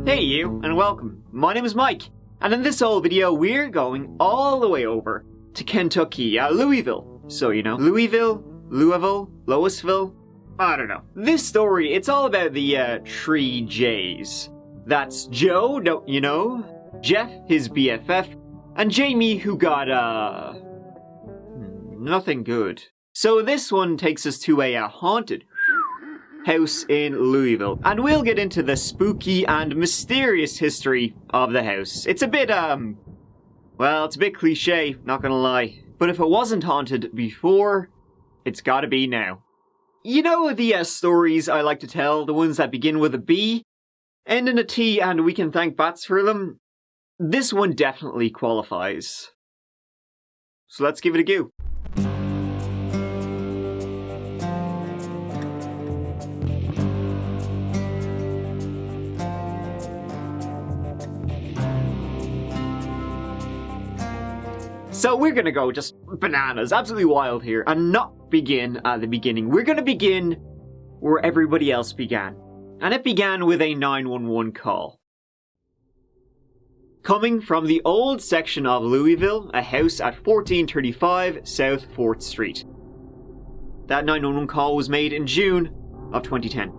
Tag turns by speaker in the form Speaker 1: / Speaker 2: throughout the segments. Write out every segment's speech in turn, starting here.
Speaker 1: Hey you, and welcome. My name is Mike, and in this old video we're going all the way over to Kentucky, Louisville. So you know, Louisville, Louisville, I don't know. This story, it's all about the three J's. That's Joe, don't you know, Jeff, his BFF, and Jamie, who got, nothing good. So this one takes us to a haunted house in Louisville, and we'll get into the spooky and mysterious history of the house. It's a bit, well, it's a bit cliche, not gonna lie. But if it wasn't haunted before, it's gotta be now. You know the stories I like to tell, the ones that begin with a B, end in a T, and we can thank bats for them? This one definitely qualifies. So let's give it a go. So we're gonna go just bananas, absolutely wild here, and not begin at the beginning. We're gonna begin where everybody else began. And it began with a 911 call. Coming from the old section of Louisville, a house at 1435 South 4th Street. That 911 call was made in June of 2010.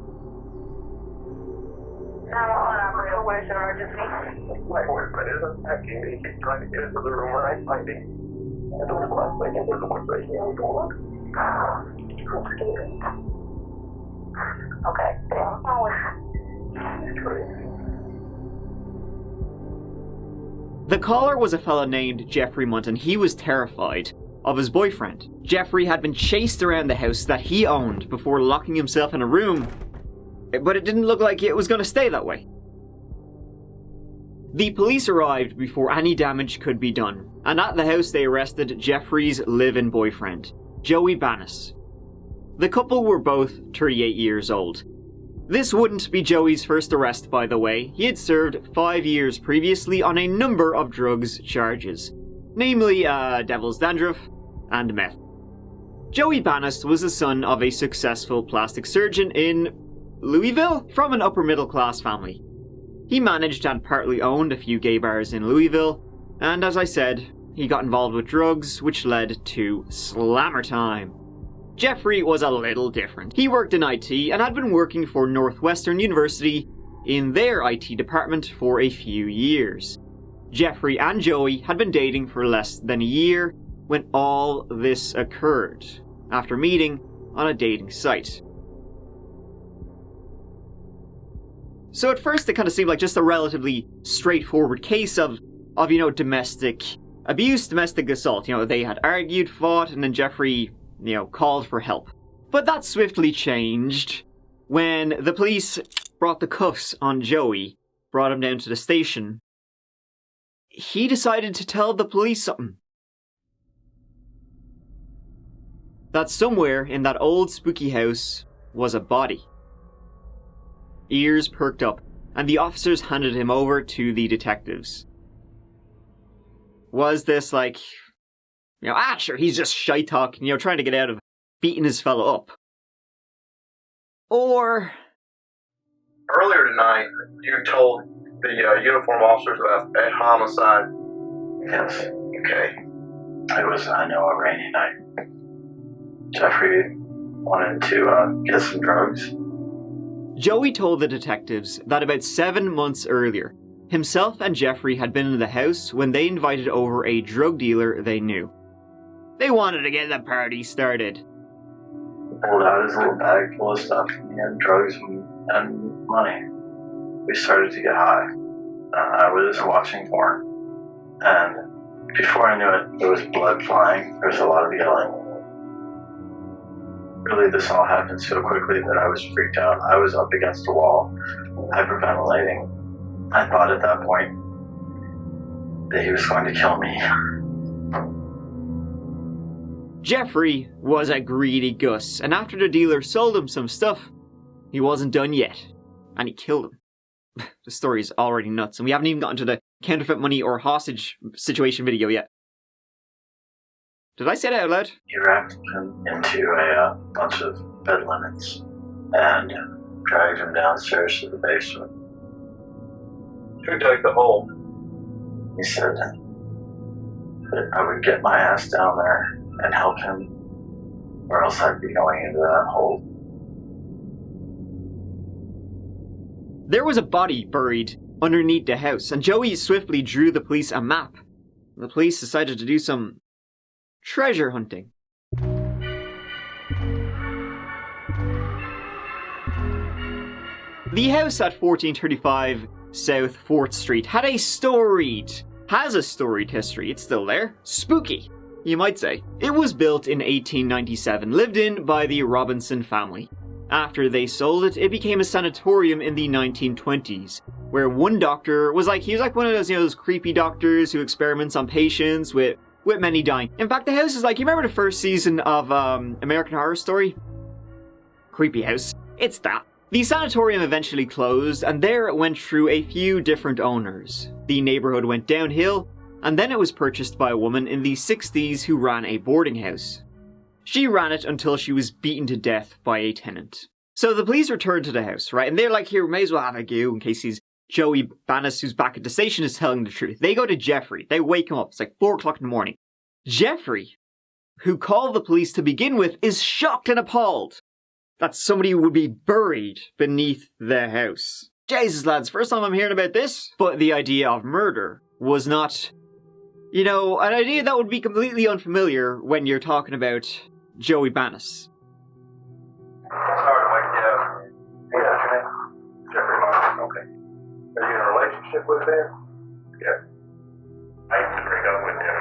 Speaker 2: My boyfriend is attacking me. He's trying to get into the room where I'm hiding. The door's locked. I can hear the voice right here on the door. Okay, stay on the phone.
Speaker 1: The caller was a fella named Jeffrey Mundt, and he was terrified of his boyfriend. Jeffrey had been chased around the house that he owned before locking himself in a room, but it didn't look like it was going to stay that way. The police arrived before any damage could be done, and at the house they arrested Jeffrey's live-in boyfriend, Joey Banis. The couple were both 38 years old. This wouldn't be Joey's first arrest, by the way. He had served 5 years previously on a number of drugs charges, namely devil's dandruff and meth. Joey Banis was the son of a successful plastic surgeon in Louisville from an upper-middle-class family. He managed and partly owned a few gay bars in Louisville, and as I said, he got involved with drugs, which led to slammer time. Jeffrey was a little different. He worked in IT and had been working for Northwestern University in their IT department for a few years. Jeffrey and Joey had been dating for less than a year when all this occurred, after meeting on a dating site. So at first it kind of seemed like just a relatively straightforward case of domestic abuse, domestic assault. They had argued, fought, and then Jeffrey, called for help. But that swiftly changed when the police brought the cuffs on Joey, brought him down to the station. He decided to tell the police something. That somewhere in that old spooky house was a body. Ears perked up, and the officers handed him over to the detectives. Was this like, sure, he's just shy talking, trying to get out of beating his fellow up? Or...
Speaker 2: Earlier tonight, you told the uniformed officers about a homicide.
Speaker 3: Yes. Okay. I know, a rainy night. Jeffrey wanted to get some drugs.
Speaker 1: Joey told the detectives that about 7 months earlier, himself and Jeffrey had been in the house when they invited over a drug dealer they knew. They wanted to get the party started.
Speaker 3: He pulled out his little bag full of stuff. He had drugs and money. We started to get high. I was watching porn. And before I knew it, there was blood flying. There was a lot of yelling. Really, this all happened so quickly that I was freaked out. I was up against the wall, hyperventilating. I thought at that point that he was going to kill me.
Speaker 1: Jeffrey was a greedy Gus, and after the dealer sold him some stuff, he wasn't done yet, and he killed him. The story's already nuts, and we haven't even gotten to the counterfeit money or hostage situation video yet. Did I say that out loud?
Speaker 3: He wrapped him into a bunch of bed linens and dragged him downstairs to the basement.
Speaker 2: Should take the hole.
Speaker 3: He said that I would get my ass down there and help him, or else I'd be going into that hole.
Speaker 1: There was a body buried underneath the house, and Joey swiftly drew the police a map. The police decided to do some treasure hunting. The house at 1435 South 4th Street has a storied history. It's still there. Spooky, you might say. It was built in 1897, lived in by the Robinson family. After they sold it, it became a sanatorium in the 1920s, where one doctor was like one of those, those creepy doctors who experiments on patients with many dying. In fact, the house is like, you remember the first season of American Horror Story? Creepy house. It's that. The sanatorium eventually closed, and there it went through a few different owners. The neighborhood went downhill, and then it was purchased by a woman in the 60s who ran a boarding house. She ran it until she was beaten to death by a tenant. So the police returned to the house, right? And they're like, here, we may as well have a go in case he's Joey Banis, who's back at the station, is telling the truth. They go to Jeffrey. They wake him up. It's like 4 o'clock in the morning. Jeffrey, who called the police to begin with, is shocked and appalled that somebody would be buried beneath their house. Jesus, lads, first time I'm hearing about this. But the idea of murder was not, an idea that would be completely unfamiliar when you're talking about Joey Banis.
Speaker 2: Sorry, Mike, yeah. Jeffrey Martin, okay. Are you in a relationship with him? Yeah. I used to break up with him.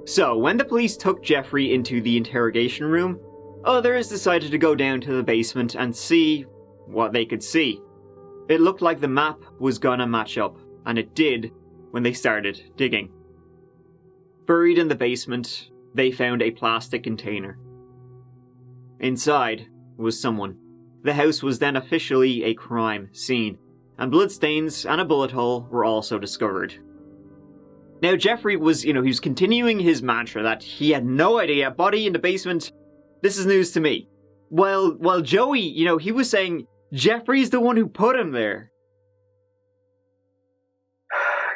Speaker 1: So, when the police took Jeffrey into the interrogation room, others decided to go down to the basement and see what they could see. It looked like the map was gonna match up, and it did when they started digging. Buried in the basement, they found a plastic container. Inside was someone. The house was then officially a crime scene, and bloodstains and a bullet hole were also discovered. Now Jeffrey was, he was continuing his mantra that he had no idea, body in the basement, this is news to me. While Joey, he was saying Jeffrey's the one who put him there.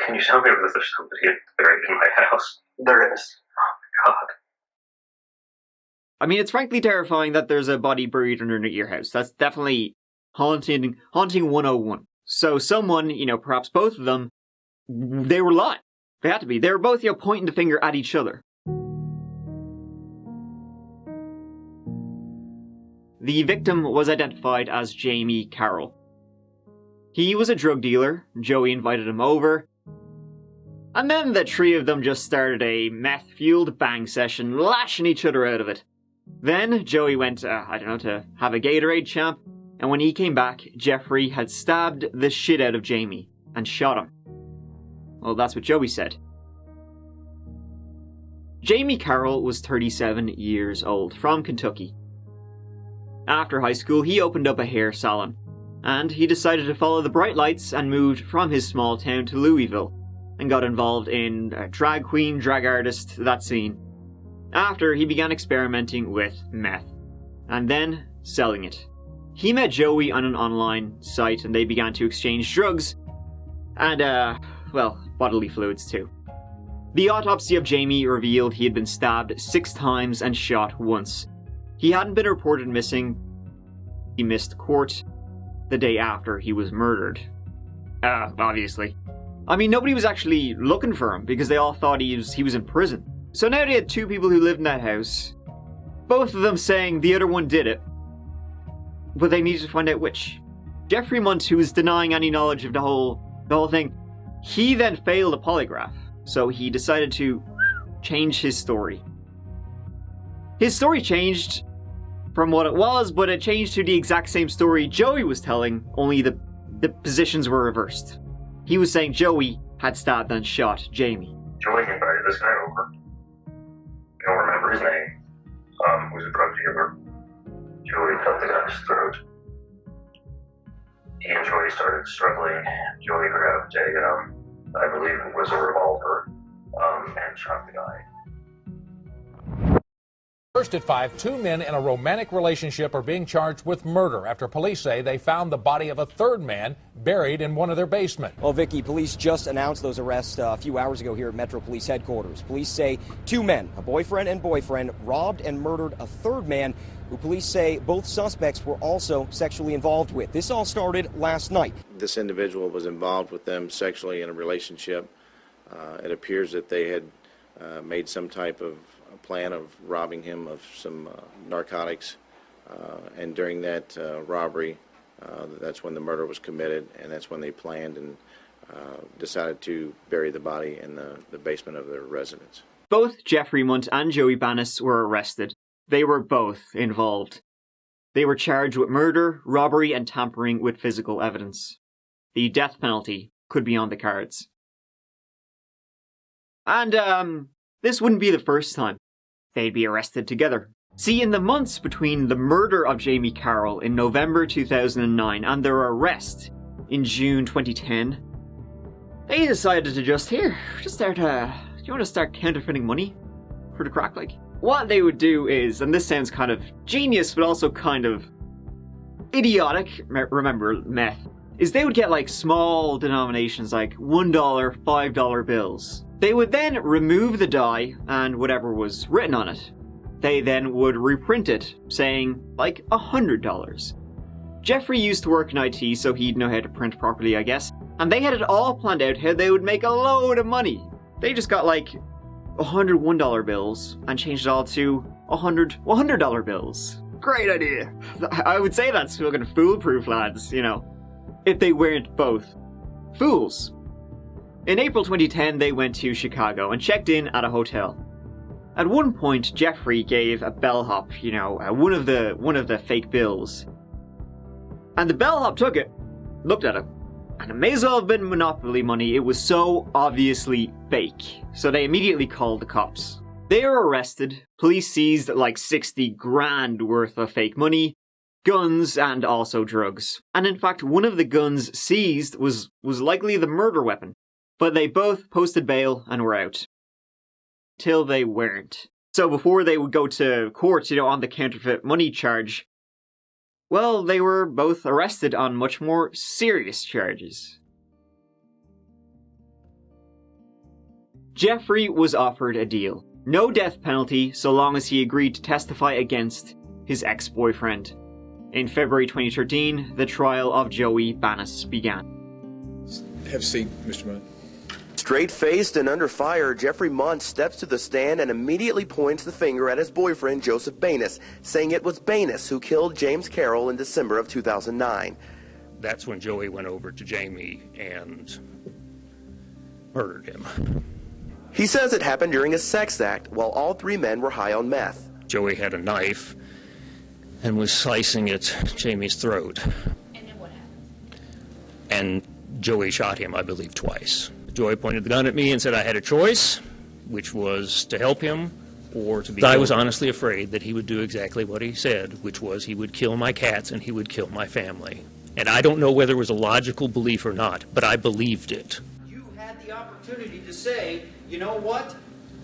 Speaker 2: Can you tell me if there's somebody buried in my house? There is. Oh my god.
Speaker 1: I mean, it's frankly terrifying that there's a body buried underneath your house. That's definitely haunting 101. So someone, perhaps both of them, they were lying. They had to be. They were both, pointing the finger at each other. The victim was identified as Jaime Carroll. He was a drug dealer. Joey invited him over. And then the three of them just started a meth-fueled bang session, lashing each other out of it. Then Joey went, to have a Gatorade champ. And when he came back, Jeffrey had stabbed the shit out of Jaime and shot him. Well, that's what Joey said. Jaime Carroll was 37 years old, from Kentucky. After high school, he opened up a hair salon, and he decided to follow the bright lights and moved from his small town to Louisville, and got involved in drag queen, drag artist, that scene. After, he began experimenting with meth, and then selling it. He met Joey on an online site, and they began to exchange drugs, and, bodily fluids too. The autopsy of Jaime revealed he had been stabbed 6 times and shot once. He hadn't been reported missing. He missed court the day after he was murdered. Obviously. I mean, nobody was actually looking for him because they all thought he was in prison. So now they had 2 people who lived in that house, both of them saying the other one did it, but they needed to find out which. Jeffrey Mundt, who was denying any knowledge of the whole thing, he then failed a polygraph, so he decided to change his story. His story changed from what it was, but it changed to the exact same story Joey was telling, only the positions were reversed. He was saying Joey had stabbed and shot Jaime.
Speaker 2: Joey invited this guy over. I don't remember his name. He was a drug dealer. Joey cut the guy's throat. He and Joey started struggling. Joey grabbed I believe it was a revolver, and shot the guy.
Speaker 4: First at 5, 2 men in a romantic relationship are being charged with murder after police say they found the body of a third man buried in one of their basements.
Speaker 5: Well, Vicky, police just announced those arrests a few hours ago here at Metro Police headquarters. Police say 2 men, a boyfriend and boyfriend, robbed and murdered a third man who police say both suspects were also sexually involved with. This all started last night.
Speaker 6: This individual was involved with them sexually in a relationship. It appears that they had made some type of plan of robbing him of some narcotics, and during that robbery, that's when the murder was committed, and that's when they planned and decided to bury the body in the basement of their residence.
Speaker 1: Both Jeffrey Mundt and Joey Banis were arrested. They were both involved. They were charged with murder, robbery, and tampering with physical evidence. The death penalty could be on the cards. And, this wouldn't be the first time they'd be arrested together. See, in the months between the murder of Jaime Carroll in November 2009 and their arrest in June 2010, they decided to just start, do you want to start counterfeiting money for the crack, like? What they would do is, and this sounds kind of genius, but also kind of idiotic, remember, meth, is they would get like small denominations like $1, $5 bills. They would then remove the die and whatever was written on it. They then would reprint it, saying like $100. Jeffrey used to work in IT, so he'd know how to print properly, I guess. And they had it all planned out how they would make a load of money. They just got like $101 bills and changed it all to $100 bills. Great idea. I would say that's fucking foolproof, lads, you know, if they weren't both fools. In April 2010, they went to Chicago and checked in at a hotel. At one point, Jeffrey gave a bellhop, one of the fake bills. And the bellhop took it, looked at it, and it may as well have been Monopoly money. It was so obviously fake. So they immediately called the cops. They were arrested. Police seized like 60 grand worth of fake money, guns, and also drugs. And in fact, one of the guns seized was likely the murder weapon. But they both posted bail and were out. Till they weren't. So before they would go to court, on the counterfeit money charge, well, they were both arrested on much more serious charges. Jeffrey was offered a deal. No death penalty so long as he agreed to testify against his ex-boyfriend. In February 2013, the trial of Joey Banis began.
Speaker 7: Have a seat, Mr. Mundt.
Speaker 8: Straight-faced and under fire, Jeffrey Mundt steps to the stand and immediately points the finger at his boyfriend, Joseph Banis, saying it was Banis who killed James Carroll in December of 2009.
Speaker 9: That's when Joey went over to Jamie and murdered him.
Speaker 8: He says it happened during a sex act while all 3 men were high on meth.
Speaker 9: Joey had a knife and was slicing at Jamie's throat.
Speaker 10: And then what happened?
Speaker 9: And Joey shot him, I believe, twice. Joey pointed the gun at me and said I had a choice, which was to help him or to be killed. I was honestly afraid that he would do exactly what he said, which was he would kill my cats and he would kill my family. And I don't know whether it was a logical belief or not, but I believed it.
Speaker 11: You had the opportunity to say, you know what?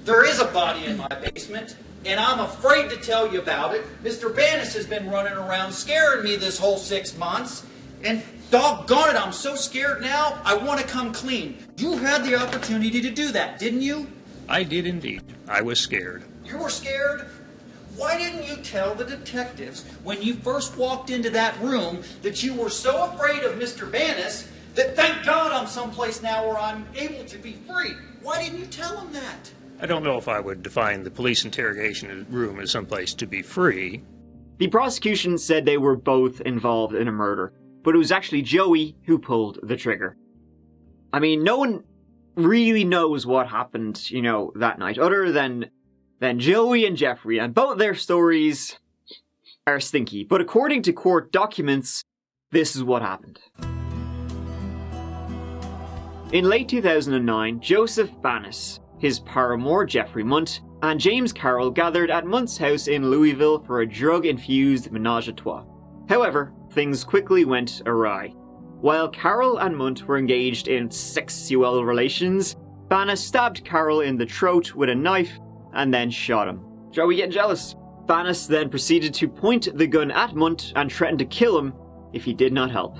Speaker 11: There is a body in my basement, and I'm afraid to tell you about it. Mr. Banis has been running around scaring me this whole 6 months, and doggone it, I'm so scared now, I want to come clean. You had the opportunity to do that, didn't you?
Speaker 9: I did indeed. I was scared.
Speaker 11: You were scared? Why didn't you tell the detectives when you first walked into that room that you were so afraid of Mr. Banis that thank God I'm someplace now where I'm able to be free? Why didn't you tell them that?
Speaker 9: I don't know if I would define the police interrogation room as someplace to be free.
Speaker 1: The prosecution said they were both involved in a murder, but it was actually Joey who pulled the trigger. I mean, no one really knows what happened, that night, other than Joey and Jeffrey, and both their stories are stinky. But according to court documents, this is what happened. In late 2009, Joseph Banis, his paramour Jeffrey Mundt, and James Carroll gathered at Mundt's house in Louisville for a drug-infused menage a trois. However, things quickly went awry. While Carroll and Mundt were engaged in sexual relations, Banis stabbed Carroll in the throat with a knife and then shot him. Joey getting jealous. Banis then proceeded to point the gun at Mundt and threatened to kill him if he did not help.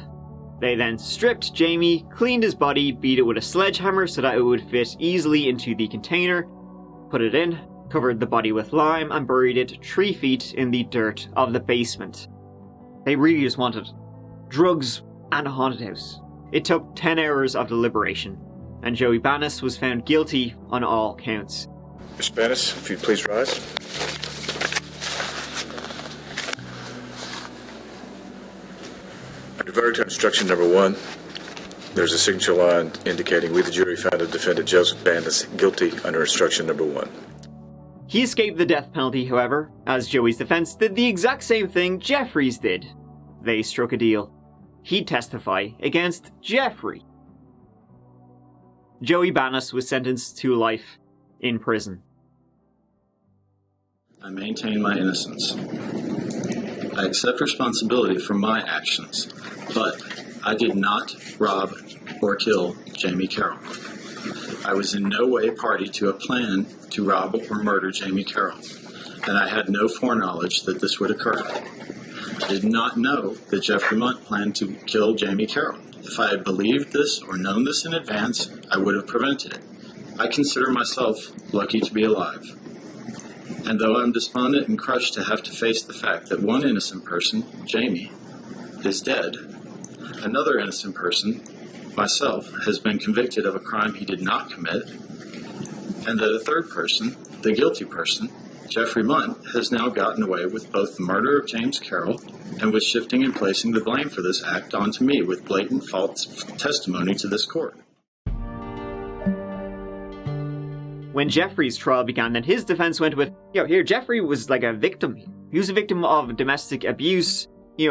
Speaker 1: They then stripped Jaime, cleaned his body, beat it with a sledgehammer so that it would fit easily into the container, put it in, covered the body with lime, and buried it 3 feet in the dirt of the basement. They really just wanted drugs and a haunted house. It took 10 hours of deliberation, and Joey Banis was found guilty on all counts.
Speaker 7: Mr. Banis, if you'd please rise. Under verdict on instruction number 1, there's a signature line indicating we, the jury, found the defendant Joseph Banis guilty under instruction number 1.
Speaker 1: He escaped the death penalty, however, as Joey's defense did the exact same thing Jeffrey's did. They struck a deal. He'd testify against Jeffrey. Joey Banis was sentenced to life in prison.
Speaker 12: I maintain my innocence. I accept responsibility for my actions, but I did not rob or kill Jaime Carroll. I was in no way party to a plan to rob or murder Jaime Carroll, and I had no foreknowledge that this would occur. I did not know that Jeffrey Mundt planned to kill Jaime Carroll. If I had believed this or known this in advance, I would have prevented it. I consider myself lucky to be alive. And though I'm despondent and crushed to have to face the fact that one innocent person, Jaime, is dead, another innocent person, myself, has been convicted of a crime he did not commit, and that a third person, the guilty person, Jeffrey Mundt, has now gotten away with both the murder of James Carroll and with shifting and placing the blame for this act onto me with blatant false testimony to this court.
Speaker 1: When Jeffrey's trial began, then his defense went with, here, Jeffrey was like a victim. He was a victim of domestic abuse,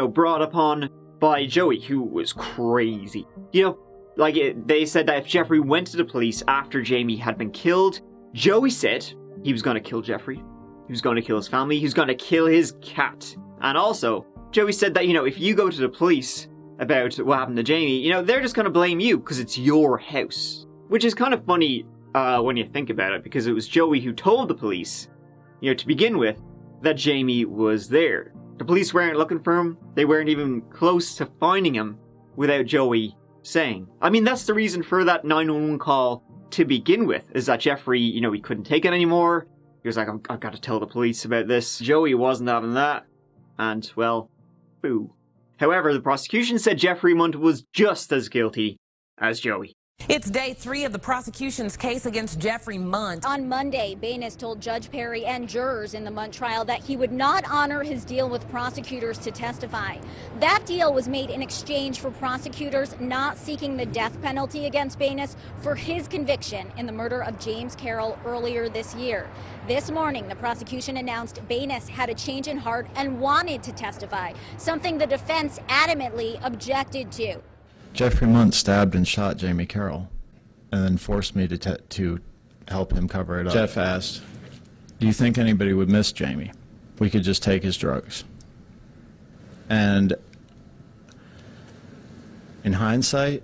Speaker 1: brought upon by Joey, who was crazy. They said that if Jeffrey went to the police after Jaime had been killed, Joey said he was going to kill Jeffrey. He was going to kill his family. He was going to kill his cat. And also, Joey said that, if you go to the police about what happened to Jaime, they're just going to blame you because it's your house. Which is kind of funny when you think about it, because it was Joey who told the police, to begin with, that Jaime was there. The police weren't looking for him. They weren't even close to finding him without Joey saying. I mean, that's the reason for that 911 call to begin with, is that Jeffrey, he couldn't take it anymore. He was like, I've got to tell the police about this. Joey wasn't having that. And, well, boo. However, the prosecution said Jeffrey Mundt was just as guilty as Joey.
Speaker 13: It's day 3 of the prosecution's case against Jeffrey Mundt.
Speaker 10: On Monday, Banis told Judge Perry and jurors in the Mundt trial that he would not honor his deal with prosecutors to testify. That deal was made in exchange for prosecutors not seeking the death penalty against Banis for his conviction in the murder of James Carroll earlier this year. This morning, the prosecution announced Banis had a change in heart and wanted to testify, something the defense adamantly objected to.
Speaker 14: Jeffrey Mundt stabbed and shot Jaime Carroll and then forced me to help him cover it up. Jeff asked, do you think anybody would miss Jaime? We could just take his drugs. And in hindsight,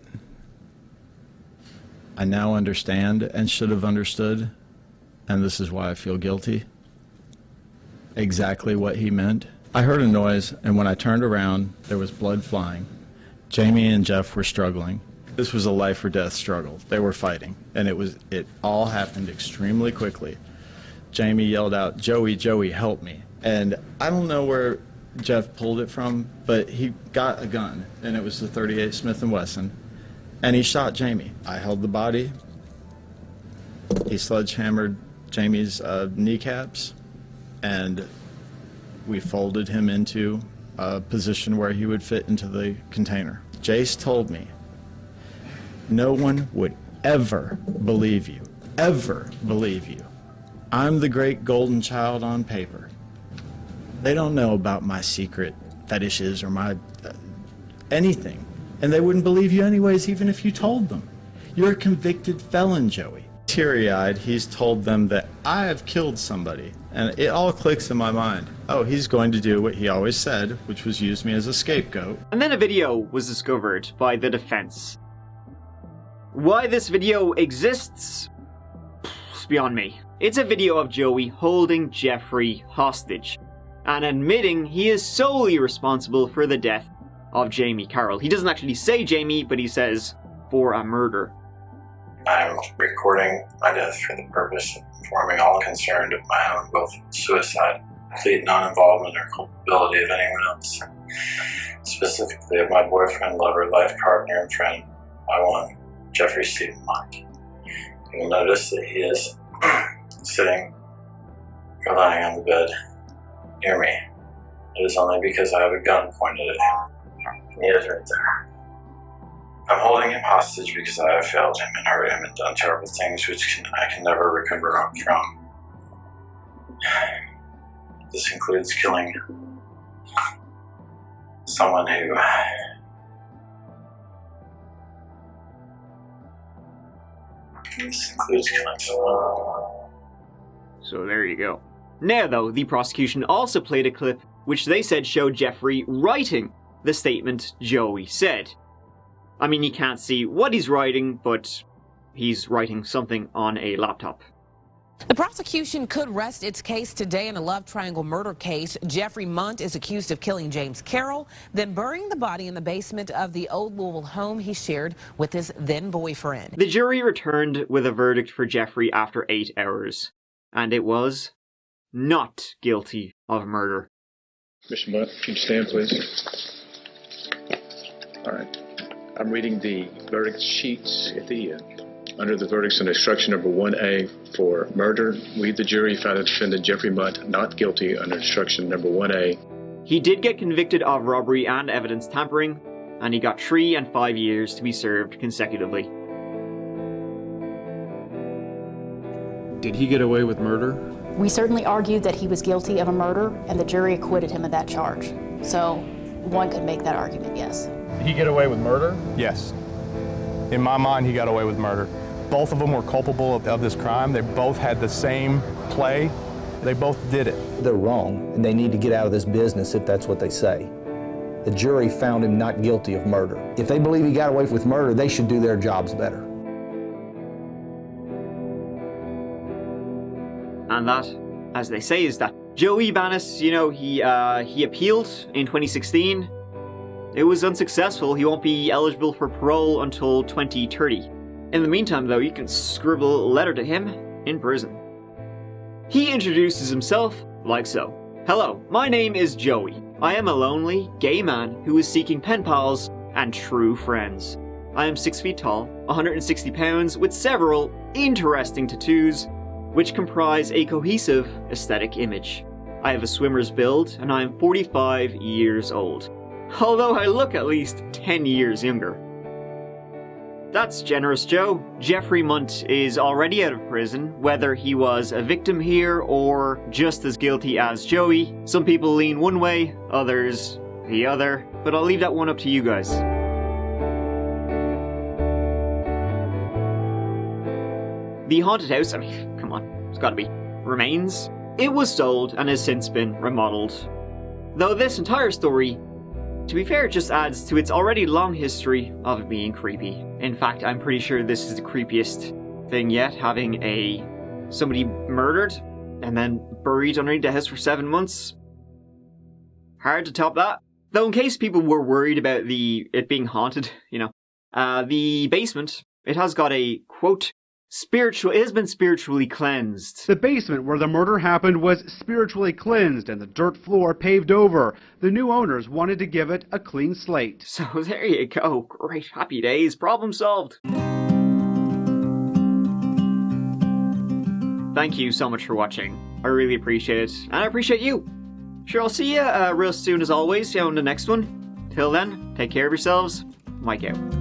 Speaker 14: I now understand and should have understood, and this is why I feel guilty, exactly what he meant. I heard a noise, and when I turned around, there was blood flying. Jaime and Jeff were struggling. This was a life or death struggle. They were fighting, and it all happened extremely quickly. Jaime yelled out, Joey, Joey, help me. And I don't know where Jeff pulled it from, but he got a gun, and it was the .38 Smith & Wesson, and he shot Jaime. I held the body. He sledgehammered Jamie's kneecaps, and we folded him into a position where he would fit into the container. Jace told me, no one would ever believe you, ever believe you. I'm the great golden child on paper. They don't know about my secret fetishes or my anything, and they wouldn't believe you anyways, even if you told them. You're a convicted felon, Joey. Teary-eyed, he's told them that I have killed somebody, and it all clicks in my mind. Oh, he's going to do what he always said, which was use me as a scapegoat.
Speaker 1: And then a video was discovered by the defense. Why this video exists? It's beyond me. It's a video of Joey holding Jeffrey hostage. and admitting he is solely responsible for the death of Jaime Carroll. He doesn't actually say Jamie, but he says for a murder.
Speaker 3: I'm recording my death for the purpose of informing all concerned of my own both suicide, complete non-involvement or culpability of anyone else, specifically of my boyfriend, lover, life partner, and friend, I1, Jeffrey Stephen Mundt. You will notice that he is sitting or lying on the bed near me. It is only because I have a gun pointed at him. He is right there. I'm holding him hostage because I have failed him and hurt him and done terrible things which I can never recover from. This includes killing someone who... This includes killing someone.
Speaker 1: So there you go. Now though, the prosecution also played a clip which they said showed Jeffrey writing the statement Joey said. I mean, you can't see what he's writing, but he's writing something on a laptop.
Speaker 13: The prosecution could rest its case today in a love triangle murder case. Jeffrey Mundt is accused of killing James Carroll, then burying the body in the basement of the old Louisville home he shared with his then boyfriend.
Speaker 1: The jury returned with a verdict for Jeffrey after 8 hours, and it was not guilty of murder.
Speaker 7: Mr. Mundt, can you stand, please? All right. I'm reading the verdict sheets at the end. Under the verdicts on instruction number 1A for murder, we, the jury, found the defendant Jeffrey Mundt not guilty under instruction number 1A.
Speaker 1: He did get convicted of robbery and evidence tampering, and he got 3 and 5 years to be served consecutively.
Speaker 15: Did he get away with murder?
Speaker 16: We certainly argued that he was guilty of a murder, and the jury acquitted him of that charge. So one could make that argument, yes.
Speaker 15: Did he get away with murder?
Speaker 17: Yes. In my mind, he got away with murder. Both of them were culpable of this crime. They both had the same play. They both did it.
Speaker 18: They're wrong, and they need to get out of this business if that's what they say. The jury found him not guilty of murder. If they believe he got away with murder, they should do their jobs better.
Speaker 1: And that, as they say, is that Joey Banis, you know, he appealed in 2016. It was unsuccessful. He won't be eligible for parole until 2030. In the meantime, though, you can scribble a letter to him in prison. He introduces himself like so. Hello, my name is Joey. I am a lonely, gay man who is seeking pen pals and true friends. I am 6 feet tall, 160 pounds, with several interesting tattoos, which comprise a cohesive aesthetic image. I have a swimmer's build, and I am 45 years old. Although I look at least 10 years younger. That's generous, Joe. Jeffrey Mundt is already out of prison, whether he was a victim here or just as guilty as Joey. Some people lean one way, others the other, but I'll leave that one up to you guys. The haunted house, I mean, come on, it's gotta be, remains. It was sold and has since been remodeled. Though this entire story, to be fair, it just adds to its already long history of being creepy. In fact, I'm pretty sure this is the creepiest thing yet, having somebody murdered and then buried underneath the house for 7 months. Hard to top that. Though in case people were worried about it being haunted, you know, the basement, it has got a, quote, it has been spiritually cleansed.
Speaker 19: The basement where the murder happened was spiritually cleansed and the dirt floor paved over. The new owners wanted to give it a clean slate.
Speaker 1: So there you go. Great. Happy days. Problem solved. Thank you so much for watching. I really appreciate it. And I appreciate you. Sure, I'll see you real soon as always, on the next one. Till then, take care of yourselves. Mike out.